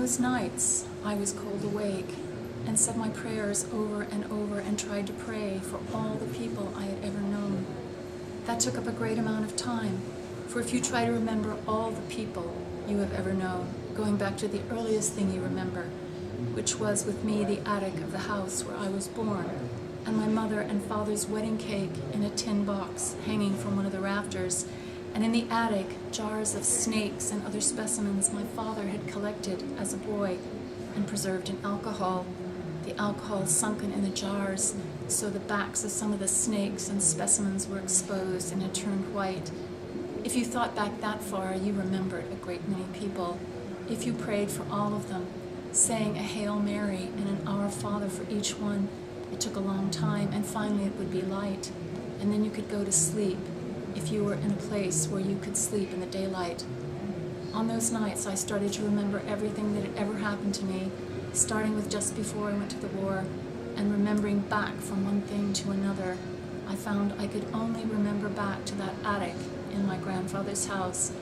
those nights, I was cold awake and said my prayers over and over and tried to pray for all the people I had ever known. That took up a great amount of time, for if you try to remember all the people you have ever known, going back to the earliest thing you remember, which was with me the attic of the house where I was born, and my mother and father's wedding cake in a tin box hanging from one of the rafters, and in the attic jars of snakes and other specimens my father had collected as a boy and preserved in alcohol, the alcohol sunken in the jars so the backs of some of the snakes and specimens were exposed and had turned white. If you thought back that far, you remembered a great many people. If you prayed for all of them, saying a Hail Mary and an Our Father for each one, it took a long time, and finally it would be light, and then you could go to sleep if you were in a place where you could sleep in the daylight. On those nights, I started to remember everything that had ever happened to me, starting with just before I went to the war, and remembering back from one thing to another. I found I could only remember back to that attic in my grandfather's house